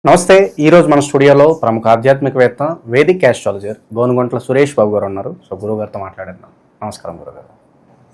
నమస్తే. ఈరోజు మన స్టూడియోలో ప్రముఖ ఆధ్యాత్మికవేత్త, వేదిక్ ఆస్ట్రాలజర్ గోనుగొంట్ల సురేష్ బాబు గారు ఉన్నారు. సో గురువు గారితో మాట్లాడేద్దాం. నమస్కారం గురుగారు.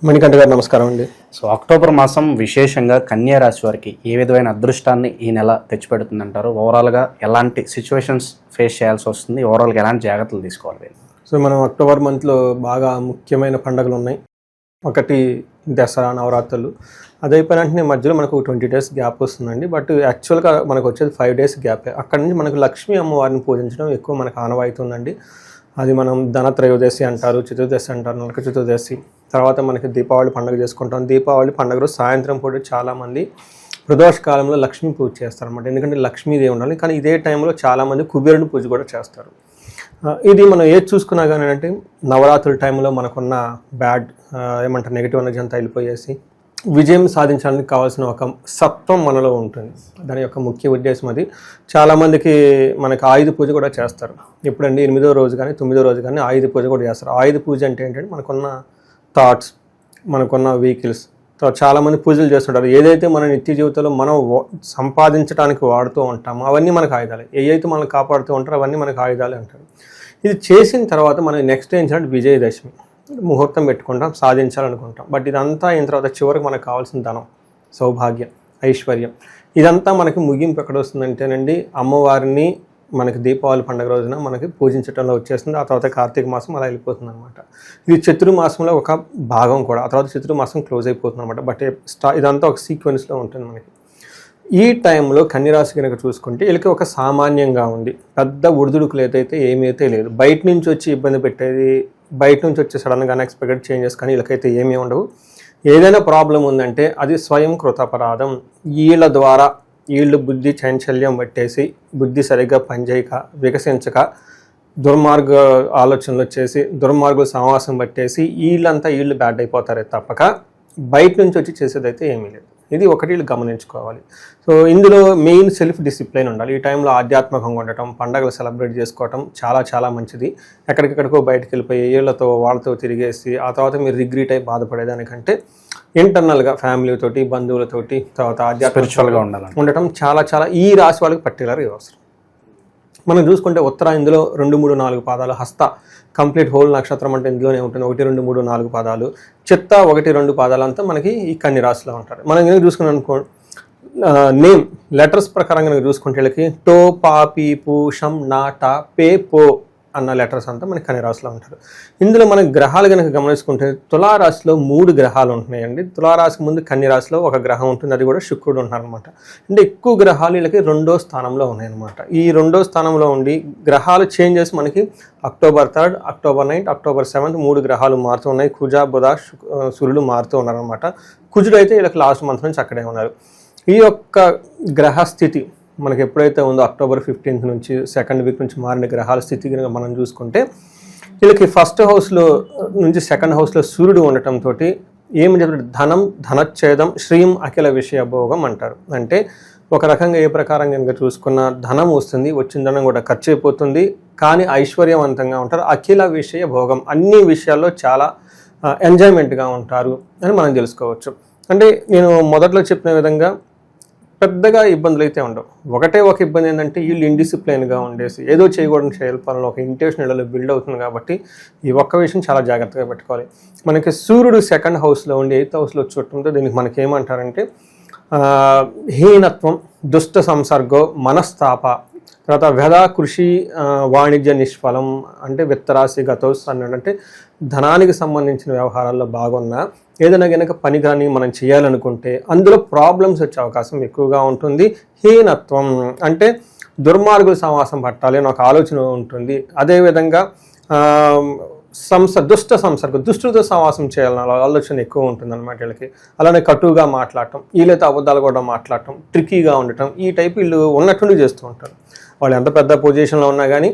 మణికంఠ గారు నమస్కారం అండి. సో అక్టోబర్ మాసం విశేషంగా కన్యా రాశి వారికి ఏ విధమైన అదృష్టాన్ని ఈ నెల తెచ్చిపెడుతుందంటారు? ఓవరాల్గా ఎలాంటి సిచ్యువేషన్స్ ఫేస్ చేయాల్సి వస్తుంది? ఓవరాల్గా ఎలాంటి జాగ్రత్తలు తీసుకోవాలి? సో మనం అక్టోబర్ మంత్లో బాగా ముఖ్యమైన పండుగలు ఉన్నాయి. ఒకటి దసరా, నవరాత్రులు. అది అయిపోయిన వెంటనే మధ్యలో మనకు 20 days గ్యాప్ వస్తుందండి. బట్ యాక్చువల్గా మనకు వచ్చేది 5 days గ్యాపే. అక్కడ నుంచి మనకు లక్ష్మీ అమ్మవారిని పూజించడం ఎక్కువ మనకు ఆనవాయితీ ఉందండి. అది మనం ధనత్రయోదశి అంటారు, చతుర్దశి అంటారు, నరక చతుర్దశి. తర్వాత మనకి దీపావళి పండుగ చేసుకుంటాం. దీపావళి పండుగ రోజు సాయంత్రం పూట చాలామంది ప్రదోష కాలంలో లక్ష్మీ పూజ చేస్తారన్నమాట. ఎందుకంటే లక్ష్మీదేవి ఉండాలి. కానీ ఇదే టైంలో చాలామంది కుబేరుని పూజ కూడా చేస్తారు. ఇది మనం ఏది చూసుకున్నా కానీ అంటే నవరాత్రుల టైంలో మనకున్న బ్యాడ్ ఏమంటారు నెగిటివ్ ఎనర్జీ అంతా వెళ్ళిపోయేసి విజయం సాధించడానికి కావాల్సిన ఒక సత్వం మనలో ఉంటుంది. దాని యొక్క ముఖ్య ఉద్దేశం అది. చాలామందికి మనకి ఆయుధ పూజ కూడా చేస్తారు. ఎప్పుడండి 8వ రోజు కానీ 9వ రోజు కానీ ఆయుధ పూజ కూడా చేస్తారు. ఆయుధ పూజ అంటే ఏంటంటే మనకున్న థాట్స్, మనకున్న వెహికల్స్, చాలామంది పూజలు చేస్తుంటారు. ఏదైతే మన నిత్య జీవితంలో మనం సంపాదించడానికి వాడుతూ ఉంటామో అవన్నీ మనకు ఆయుధాలు. ఏవైతే మనం కాపాడుతూ ఉంటారో అవన్నీ మనకు ఆయుధాలు అంటారు. ఇది చేసిన తర్వాత మనం నెక్స్ట్ ఏం చేయాలంటే విజయదశమి ముహూర్తం పెట్టుకుంటాం, సాధించాలనుకుంటాం. బట్ ఇదంతా అయిన తర్వాత చివరికి మనకు కావాల్సిన ధనం, సౌభాగ్యం, ఐశ్వర్యం, ఇదంతా మనకి ముగింపు ఎక్కడ వస్తుందంటేనండి అమ్మవారిని మనకి దీపావళి పండుగ రోజున మనకి పూజించడంలో వచ్చేస్తుంది. ఆ తర్వాత కార్తీక మాసం అలా వెళ్ళిపోతుంది అనమాట. ఇది చతుర్మాసంలో ఒక భాగం కూడా. ఆ తర్వాత చతుర్మాసం క్లోజ్ అయిపోతుంది అనమాట. బట్ ఇదంతా ఒక సీక్వెన్స్లో ఉంటుంది మనకి. ఈ టైంలో కన్యరాశి కనుక చూసుకుంటే వీళ్ళకి ఒక సామాన్యంగా ఉంది. పెద్ద ఉడుదుడుకులు ఏదైతే ఏమైతే లేదు. బయట నుంచి వచ్చి ఇబ్బంది పెట్టేది, బయట నుంచి వచ్చి సడన్గా అన్ఎక్స్పెక్టెడ్ చేంజెస్ కానీ వీళ్ళకైతే ఏమీ ఉండవు. ఏదైనా ప్రాబ్లం ఉందంటే అది స్వయం కృతాపరాధం. వీళ్ళ ద్వారా వీళ్ళు బుద్ధి చాంచల్యం పట్టేసి బుద్ధి సరిగ్గా పనిచేయక వికసించక దుర్మార్గ ఆలోచనలు వచ్చేసి దుర్మార్గుల సమావాసం పట్టేసి వీళ్ళు బ్యాడ్ అయిపోతారే తప్పక బయట నుంచి వచ్చి చేసేదైతే ఏమీ లేదు. ఇది ఒకటి వీళ్ళు గమనించుకోవాలి. సో ఇందులో మెయిన్ సెల్ఫ్ డిసిప్లైన్ ఉండాలి. ఈ టైంలో ఆధ్యాత్మికంగా ఉండటం, పండగలు సెలబ్రేట్ చేసుకోవటం చాలా చాలా మంచిది. ఎక్కడికెక్కడికో బయటకు వెళ్ళిపోయి వీళ్ళతో వాళ్ళతో తిరిగేసి ఆ తర్వాత మీరు రిగ్రీట్ అయి బాధపడేదానికంటే ఇంటర్నల్గా ఫ్యామిలీతోటి, బంధువులతోటి, తర్వాత స్పిరిచువల్గా ఉండటం చాలా చాలా ఈ రాశి వాళ్ళకి పర్టికులర్గా అవసరం. మనం చూసుకుంటే ఉత్తర ఇందులో 2, 3, 4 పాదాలు, హస్త కంప్లీట్ హోల్ నక్షత్రం అంటే ఇందులోనే ఉంటుంది. 1, 2, 3, 4 పాదాలు, చిత్త 1, 2 పాదాలు అంతా మనకి ఈ కన్య రాశిలో ఉంటారు. మనం కనుక చూసుకున్నాం అనుకో నేమ్ లెటర్స్ ప్రకారం కనుక చూసుకుంటే వీళ్ళకి టో, పా, పీ, పూ, షం, నా, టా, పే, పో అన్న లెటర్స్ అంతా మనకి కన్య రాశిలో ఉంటారు. ఇందులో మన గ్రహాలు కనుక గమనించుకుంటే తులారాశిలో 3 గ్రహాలు ఉంటున్నాయండి. తులారాశికి ముందు కన్య రాశిలో ఒక గ్రహం ఉంటుంది, అది కూడా శుక్రుడు ఉంటున్నారనమాట. అంటే ఎక్కువ గ్రహాలు వీళ్ళకి 2వ స్థానంలో ఉన్నాయన్నమాట. ఈ 2వ స్థానంలో ఉండి గ్రహాలు చేంజెస్ మనకి October 3rd, October 9th, October 7th 3 గ్రహాలు మారుతూ ఉన్నాయి. కుజ, బుధ, సూర్యుడు మారుతూ ఉన్నారనమాట. కుజుడు అయితే వీళ్ళకి లాస్ట్ మంత్ నుంచి అక్కడే ఉన్నారు. ఈ యొక్క గ్రహస్థితి మనకి ఎప్పుడైతే ఉందో October 15th నుంచి 2nd వీక్ నుంచి మారిన గ్రహాల స్థితి కనుక మనం చూసుకుంటే వీళ్ళకి ఫస్ట్ హౌస్లో నుంచి 2nd హౌస్లో సూర్యుడు ఉండటంతో ఏమి చెప్తారు, ధనం, ధనచ్ఛేదం, శ్రీం అఖిల విషయ భోగం అంటారు. అంటే ఒక రకంగా ఏ ప్రకారం కనుక చూసుకున్న ధనం వస్తుంది, వచ్చిన ధనం కూడా ఖర్చు అయిపోతుంది, కానీ ఐశ్వర్యవంతంగా ఉంటారు. అఖిల విషయ భోగం, అన్ని విషయాల్లో చాలా ఎంజాయ్మెంట్గా ఉంటారు అని మనం తెలుసుకోవచ్చు. అంటే నేను మొదట్లో చెప్పిన విధంగా పెద్దగా ఇబ్బందులు అయితే ఉండవు. ఒకటే ఒక ఇబ్బంది ఏంటంటే వీళ్ళు ఇండిసిప్లైన్గా ఉండేసి ఏదో చేయకూడని చేయాలి పనులు ఒక ఇంటెన్షన్ ఇళ్ళలో బిల్డ్ అవుతుంది. కాబట్టి ఈ ఒక్క విషయం చాలా జాగ్రత్తగా పెట్టుకోవాలి. మనకి సూర్యుడు 2nd హౌస్లో ఉండి 8th హౌస్లో చూడటంతో దీనికి మనకి ఏమంటారంటే హీనత్వం, దుష్ట సంసర్గో, మనస్తాప, తర్వాత వ్యధ, కృషి, వాణిజ్య నిష్ఫలం, అంటే విత్తరాశి గతోస్ అన్నాడంటే ధనానికి సంబంధించిన వ్యవహారాల్లో బాగున్నా ఏదైనా కనుక పని కానీ మనం చేయాలనుకుంటే అందులో ప్రాబ్లమ్స్ వచ్చే అవకాశం ఎక్కువగా ఉంటుంది. హీనత్వం అంటే దుర్మార్గుల సమాసం పట్టాలి అని ఒక ఆలోచన ఉంటుంది. అదేవిధంగా దుష్ట సంసర్గ, దుష్టులతో సమాసం చేయాలన్న ఆలోచన ఎక్కువ ఉంటుంది అనమాట వీళ్ళకి. అలానే కటువుగా మాట్లాడటం, వీళ్ళతో అబద్ధాలు కూడా మాట్లాడటం, ట్రిక్కీగా ఉండటం, ఈ టైప్ వీళ్ళు ఉన్నట్టుండి చేస్తూ ఉంటారు. వాళ్ళు ఎంత పెద్ద పొజిషన్లో ఉన్నా కానీ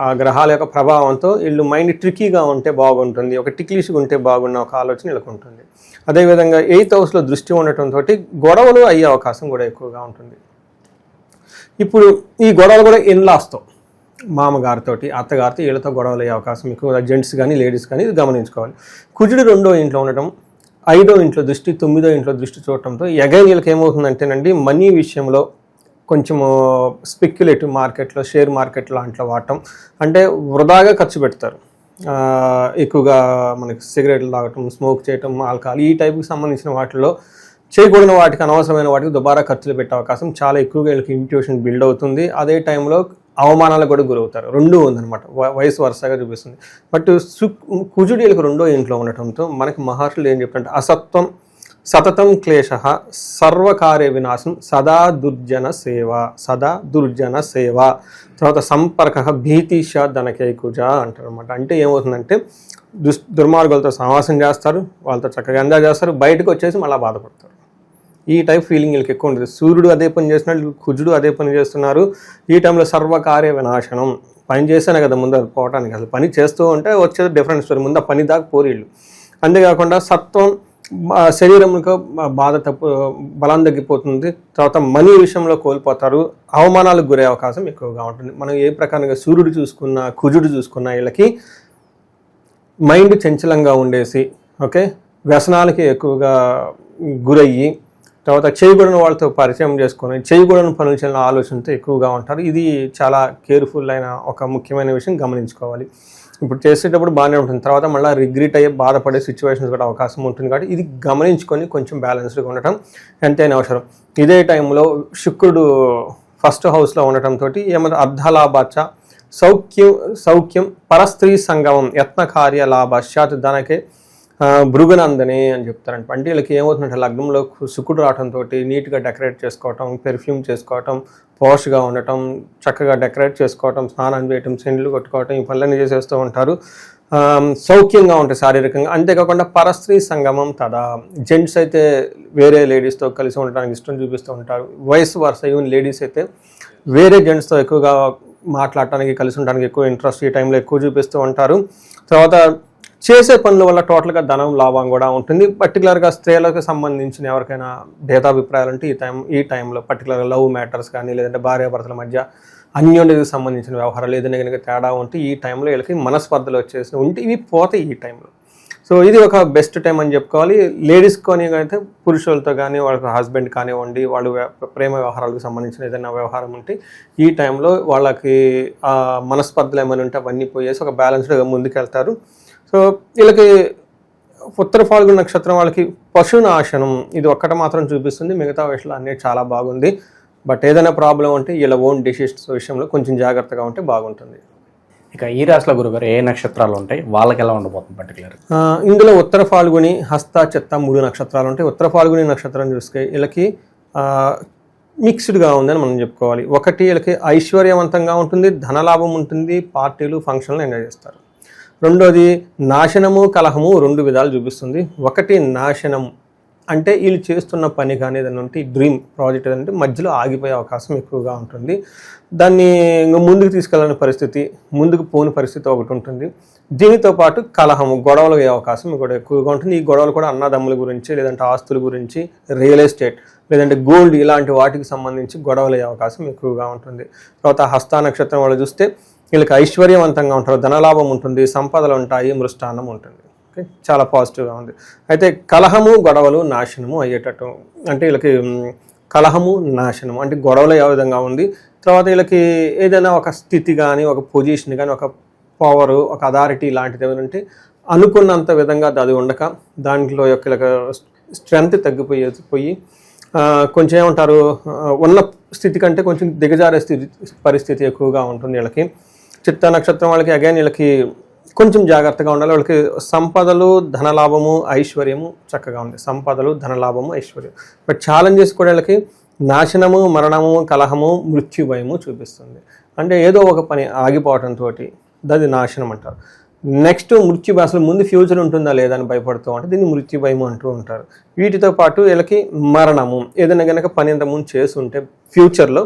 ఆ గ్రహాల యొక్క ప్రభావంతో వీళ్ళు మైండ్ ట్రిక్కీగా ఉంటే బాగుంటుంది, ఒక టిక్లిష్గా ఉంటే బాగున్న ఒక ఆలోచన వీళ్ళకి ఉంటుంది. అదేవిధంగా 8th హౌస్లో దృష్టి ఉండటంతో గొడవలు అయ్యే అవకాశం కూడా ఎక్కువగా ఉంటుంది. ఇప్పుడు ఈ గొడవలు కూడా ఇన్లాస్తో, మామగారితోటి, అత్తగారితో వీళ్ళతో గొడవలు అయ్యే అవకాశం ఎక్కువ, జెంట్స్ కానీ లేడీస్ కానీ ఇది గమనించుకోవాలి. కుజుడు 2వ ఇంట్లో ఉండటం, 5వ ఇంట్లో దృష్టి, 9వ ఇంట్లో దృష్టి చూడటంతో ఎగైన్ వీళ్ళకి ఏమవుతుందంటేనండి మనీ విషయంలో కొంచెము స్పెక్యులేటివ్ మార్కెట్లో, షేర్ మార్కెట్ లాంటిలో వాడటం, అంటే వృధాగా ఖర్చు పెడతారు. ఎక్కువగా మనకి సిగరెట్లు తాగటం, స్మోక్ చేయటం, ఆల్కహాల్ ఈ టైప్కి సంబంధించిన వాటిలో చేయకూడని వాటికి, అనవసరమైన వాటికి దుబారా ఖర్చులు పెట్టే అవకాశం చాలా ఎక్కువగా వీళ్ళకి ఇంట్యూషన్ బిల్డ్ అవుతుంది. అదే టైంలో అవమానాలకు కూడా గురవుతారు. రెండూ ఉందన్నమాట, వయసు వరుసగా చూపిస్తుంది. బట్ కుజుడు వీళ్ళకి రెండో ఇంట్లో ఉండటంతో మనకి మహర్షులు ఏం చెప్తారంటే అసత్వం సతతం క్లేశ సర్వకార్య వినాశం సదా దుర్జన సేవ తర్వాత సంపర్క భీతిష ధనకైకుజ అంటారు అనమాట. అంటే ఏమవుతుందంటే దుర్మార్గులతో సహవాసం చేస్తారు, వాళ్ళతో చక్కగా ఎంజాయ్ చేస్తారు, బయటకు వచ్చేసి మళ్ళీ బాధపడతారు. ఈ టైప్ ఫీలింగ్ వీళ్ళకి ఎక్కువ ఉంటుంది. సూర్యుడు అదే పని చేస్తున్నాడు, కుజుడు అదే పని చేస్తున్నారు. ఈ టైంలో సర్వకార్య వినాశనం, పని చేస్తేనే కదా ముందు పోవటానికి, అసలు పని చేస్తూ ఉంటే వచ్చేది డిఫరెంట్ స్టోరీ, ముందు ఆ పని దాకా పోరీళ్ళు. అంతేకాకుండా సత్వం, శరీరంలో బాధ బలం తగ్గిపోతుంది. తర్వాత మనీ విషయంలో కోల్పోతారు, అవమానాలకు గురే అవకాశం ఎక్కువగా ఉంటుంది. మనం ఏ ప్రకారంగా సూర్యుడు చూసుకున్నా, కుజుడు చూసుకున్నా వీళ్ళకి మైండ్ చంచలంగా ఉండేసి, ఓకే, వ్యసనాలకి ఎక్కువగా గురయ్యి, తర్వాత చేయకూడని వాళ్ళతో పరిచయం చేసుకొని చేయకూడని పనులు చేయాలని ఆలోచనతో ఎక్కువగా ఉంటారు. ఇది చాలా కేర్ఫుల్ అయిన ఒక ముఖ్యమైన విషయం గమనించుకోవాలి. ఇప్పుడు చేసేటప్పుడు బాగానే ఉంటుంది, తర్వాత మళ్ళీ రిగ్రెట్ అయ్యే బాధపడే సిచ్యువేషన్స్ కూడా అవకాశం ఉంటుంది. కాబట్టి ఇది గమనించుకొని కొంచెం బ్యాలెన్స్డ్గా ఉండటం ఎంతైనా అవసరం. ఇదే టైంలో శుక్రుడు ఫస్ట్ హౌస్లో ఉండటంతో ఏమంటారు అర్ధలాభాచ సౌఖ్యం పరస్త్రీ సంగమం యత్నకార్య లాభాశ్చాత్ ధనకే భృగునందని అని చెప్తారంట. అంటే వీళ్ళకి ఏమవుతుందంటే లగ్నంలో శుక్రుడు రావడంతో నీట్గా డెకరేట్ చేసుకోవటం, పెర్ఫ్యూమ్ చేసుకోవటం, పోష్గా ఉండటం, చక్కగా డెకరేట్ చేసుకోవటం, స్నానం చేయటం, సెండ్లు కొట్టుకోవటం, ఈ పనులన్నీ చేసేస్తూ ఉంటారు. సౌఖ్యంగా ఉంటాయి శారీరకంగా. అంతేకాకుండా పరస్త్రీ సంగమం తదా, జెంట్స్ అయితే వేరే లేడీస్తో కలిసి ఉండడానికి ఇష్టం చూపిస్తూ ఉంటారు. వయసు వరుస ఈవెన్ లేడీస్ అయితే వేరే జెంట్స్తో ఎక్కువగా మాట్లాడటానికి, కలిసి ఉండడానికి ఎక్కువ ఇంట్రెస్ట్ ఈ టైంలో ఎక్కువ చూపిస్తూ ఉంటారు. తర్వాత చేసే పనుల వల్ల టోటల్గా ధనం లాభం కూడా ఉంటుంది. పర్టికులర్గా స్త్రీలకు సంబంధించిన ఎవరికైనా భేదాభిప్రాయాలు అంటే ఈ టైంలో పర్టికులర్గా లవ్ మ్యాటర్స్ కానీ, లేదంటే భార్యాభర్తల మధ్య అన్యోన్యతకు సంబంధించిన వ్యవహారాలు ఏదైనా కనుక తేడా ఉంటే ఈ టైంలో వీళ్ళకి మనస్పర్ధలు వచ్చేసి ఉంటే ఇవి పోతాయి ఈ టైంలో. సో ఇది ఒక బెస్ట్ టైం అని చెప్పుకోవాలి. లేడీస్ కొని అయితే పురుషులతో కానీ, వాళ్ళకి హస్బెండ్ కానివ్వండి, వాళ్ళు ప్రేమ వ్యవహారాలకు సంబంధించిన ఏదైనా వ్యవహారం ఉంటే ఈ టైంలో వాళ్ళకి మనస్పర్ధలు ఏమైనా ఉంటే అవన్నీ పోయేసి ఒక బ్యాలెన్స్డ్గా ముందుకెళ్తారు. సో వీళ్ళకి ఉత్తర ఫాల్గుణ నక్షత్రం వాళ్ళకి పశునాశనం ఇది ఒక్కటి మాత్రం చూపిస్తుంది, మిగతా విషయాలు అన్నీ చాలా బాగుంది. బట్ ఏదైనా ప్రాబ్లం ఉంటే వీళ్ళ ఓన్ డిసిషన్స్ విషయంలో కొంచెం జాగ్రత్తగా ఉంటే బాగుంటుంది. ఇక ఈ రాశిలో గురుగారు ఏ నక్షత్రాలు ఉంటాయి, వాళ్ళకి ఎలా ఉండబోతుంది పర్టికులర్? ఇందులో ఉత్తర ఫాల్గుని, హస్త, చిత్త 3 నక్షత్రాలు ఉంటాయి. ఉత్తర ఫాల్గుని నక్షత్రం చూస్తే వీళ్ళకి మిక్స్డ్గా ఉందని మనం చెప్పుకోవాలి. ఒకటి వీళ్ళకి ఐశ్వర్యవంతంగా ఉంటుంది, ధనలాభం ఉంటుంది, పార్టీలు ఫంక్షన్లు ఎంజాయ్ చేస్తారు. రెండోది నాశనము కలహము 2 విధాలు చూపిస్తుంది. ఒకటి నాశనం అంటే వీళ్ళు చేస్తున్న పని కానీ ఏదైనా ఉంటే డ్రీమ్ ప్రాజెక్ట్ ఏదంటే మధ్యలో ఆగిపోయే అవకాశం ఎక్కువగా ఉంటుంది. దాన్ని ముందుకు తీసుకెళ్ళని పరిస్థితి, ముందుకు పోని పరిస్థితి ఒకటి ఉంటుంది. దీనితో పాటు కలహము, గొడవలు అయ్యే అవకాశం కూడా ఎక్కువగా ఉంటుంది. ఈ గొడవలు కూడా అన్నదమ్ముల గురించి, లేదంటే ఆస్తుల గురించి, రియల్ ఎస్టేట్, లేదంటే గోల్డ్ ఇలాంటి వాటికి సంబంధించి గొడవలు అయ్యే అవకాశం ఎక్కువగా ఉంటుంది. తర్వాత హస్త నక్షత్రం వాళ్ళు చూస్తే వీళ్ళకి ఐశ్వర్యవంతంగా ఉంటారు, ధనలాభం ఉంటుంది, సంపదలు ఉంటాయి, మృష్టాన్నం ఉంటుంది. ఓకే, చాలా పాజిటివ్గా ఉంది. అయితే కలహము, గొడవలు, నాశనము అయ్యేటట్టు, అంటే వీళ్ళకి కలహము, నాశనము అంటే గొడవలు ఏ విధంగా ఉంది. తర్వాత వీళ్ళకి ఏదైనా ఒక స్థితి కానీ, ఒక పొజిషన్ కానీ, ఒక పవర్, ఒక అథారిటీ లాంటిది ఏమంటే అనుకున్నంత విధంగా అది ఉండక దాంట్లో యొక్క స్ట్రెంగ్త్ తగ్గిపోయి కొంచెం ఏమంటారు ఉన్న స్థితి కంటే కొంచెం దిగజారే పరిస్థితి ఎక్కువగా ఉంటుంది వీళ్ళకి. చిత్త నక్షత్రం వాళ్ళకి అగైన్ వీళ్ళకి కొంచెం జాగ్రత్తగా ఉండాలి. వాళ్ళకి సంపదలు, ధనలాభము, ఐశ్వర్యము చక్కగా ఉంది. సంపదలు, ధనలాభము, ఐశ్వర్యం. బట్ ఛాలెంజెస్ కూడా వీళ్ళకి నాశనము, మరణము, కలహము, మృత్యుభయము చూపిస్తుంది. అంటే ఏదో ఒక పని ఆగిపోవటంతో అది నాశనం అంటారు. నెక్స్ట్ మృత్యుభయం, అసలు ముందు ఫ్యూచర్ ఉంటుందా లేదా అని భయపడుతూ ఉంటే దీన్ని మృత్యుభయం అంటూ ఉంటారు. వీటితో పాటు వీళ్ళకి మరణము, ఏదైనా కనుక పని ఇంతకుముందు చేసి ఉంటే ఫ్యూచర్లో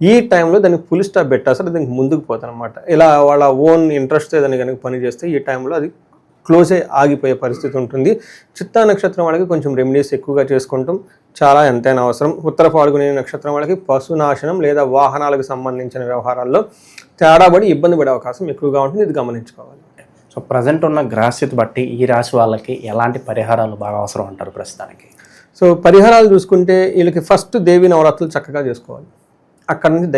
ఈ టైంలో దానికి ఫుల్ స్టాప్ పెట్టాల్సి దీనికి ముందుకు పోతారు అనమాట. ఇలా వాళ్ళ ఓన్ ఇంట్రెస్ట్ ఏదైనా కనుక పని చేస్తే ఈ టైంలో అది క్లోజ్ అయ్యి ఆగిపోయే పరిస్థితి ఉంటుంది. చిత్తా నక్షత్రం వాళ్ళకి కొంచెం రెమెడీస్ ఎక్కువగా చేసుకుంటాం చాలా ఎంతైనా అవసరం. ఉత్తర ఫాల్గుని నక్షత్రం వాళ్ళకి పశునాశనం లేదా వాహనాలకు సంబంధించిన వ్యవహారాల్లో తేడాబడి ఇబ్బంది పడే అవకాశం ఎక్కువగా ఉంటుంది, ఇది గమనించుకోవాలి. సో ప్రజెంట్ ఉన్న గ్రహస్థితి బట్టి ఈ రాశి వాళ్ళకి ఎలాంటి పరిహారాలు బాగా అవసరం అంటారు ప్రస్తుతానికి? సో పరిహారాలు చూసుకుంటే వీళ్ళకి ఫస్ట్ దేవి నవరాత్రులు చక్కగా చేసుకోవాలి. అక్కడ నుంచి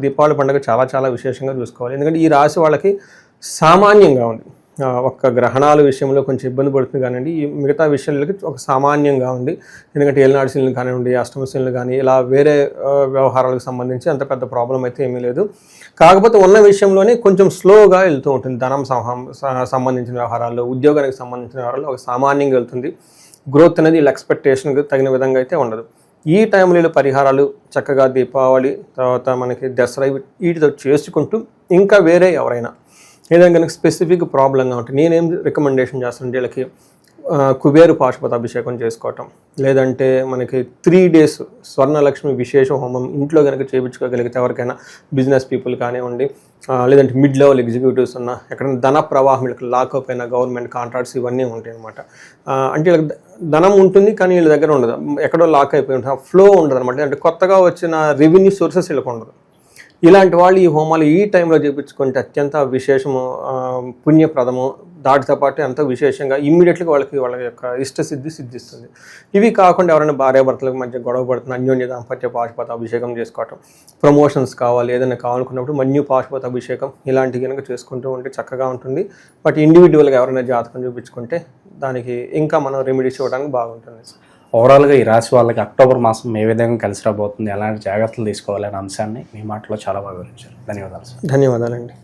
దీపావళి పండుగ చాలా చాలా విశేషంగా చూసుకోవాలి. ఎందుకంటే ఈ రాశి వాళ్ళకి సామాన్యంగా ఉంది. ఒక్క గ్రహణాల విషయంలో కొంచెం ఇబ్బంది పడుతుంది కానివ్వండి, ఈ మిగతా విషయాలకి ఒక సామాన్యంగా ఉంది. ఎందుకంటే ఏలినాడు శనులు కానివ్వండి, అష్టమ శనులు కానీ ఇలా వేరే వ్యవహారాలకు సంబంధించి అంత పెద్ద ప్రాబ్లం అయితే ఏమీ లేదు. కాకపోతే ఉన్న విషయంలోనే కొంచెం స్లోగా వెళ్తూ ఉంటుంది. ధనం సంబంధించిన వ్యవహారాల్లో, ఉద్యోగానికి సంబంధించిన వ్యవహారాల్లో ఒక సామాన్యంగా వెళ్తుంది. గ్రోత్ అనేది వీళ్ళ ఎక్స్పెక్టేషన్కి తగిన విధంగా అయితే ఉండదు. ఈ టైంలో పరిహారాలు చక్కగా దీపావళి తర్వాత మనకి దసరా వీటితో చేసుకుంటూ ఇంకా వేరే ఎవరైనా ఏదైనా కనుక స్పెసిఫిక్ ప్రాబ్లంగా ఉంటుంది, నేనేం రికమెండేషన్ చేస్తాను వీళ్ళకి కుబేరు పాశుపత అభిషేకం చేసుకోవటం, లేదంటే మనకి 3 days స్వర్ణలక్ష్మి విశేష హోమం ఇంట్లో కనుక చేయించుకోగలిగితే ఎవరికైనా బిజినెస్ పీపుల్ కానివ్వండి, లేదంటే మిడ్ లెవెల్ ఎగ్జిక్యూటివ్స్ ఉన్న ఎక్కడైనా ధన ప్రవాహం వీళ్ళకి లాకప్ అయిన గవర్నమెంట్ కాంట్రాక్ట్స్ ఇవన్నీ ఉంటాయి అనమాట. అంటే వీళ్ళకి ధనం ఉంటుంది కానీ వీళ్ళ దగ్గర ఉండదు, ఎక్కడో లాక్ అయిపోయి ఉంటుంది, ఫ్లో ఉండదు అనమాట. అంటే కొత్తగా వచ్చిన రెవెన్యూ సోర్సెస్ వీళ్ళకి ఉండదు. ఇలాంటి వాళ్ళు ఈ హోమాలు ఈ టైంలో చేయించుకుంటే అత్యంత విశేషము, పుణ్యప్రదము, దాటితో పాటు ఎంతో విశేషంగా ఇమ్మీడియట్గా వాళ్ళ యొక్క ఇష్టసిద్ధి సిద్ధిస్తుంది. ఇవి కాకుండా ఎవరైనా భార్యాభర్తలకు మధ్య గొడవ పడుతున్న అన్యోన్య దాంపత్య పాశుపత అభిషేకం చేసుకోవటం, ప్రమోషన్స్ కావాలి ఏదైనా కావాలనుకున్నప్పుడు మన్యు పాశుపత అభిషేకం ఇలాంటివి కనుక చేసుకుంటూ ఉంటే చక్కగా ఉంటుంది. బట్ ఇండివిజువల్గా ఎవరైనా జాతకం చూపించుకుంటే దానికి ఇంకా మనం రెమెడీస్ ఇవ్వడానికి బాగుంటుంది. ఓవరాల్గా ఈ రాశి వాళ్ళకి అక్టోబర్ మాసం ఏ విధంగా కలిసి రాబోతుంది, ఎలాంటి జాగ్రత్తలు తీసుకోవాలనే అంశాన్ని మీ మాటలో చాలా బాగా వివరించారు. ధన్యవాదాలు సార్. ధన్యవాదాలండి.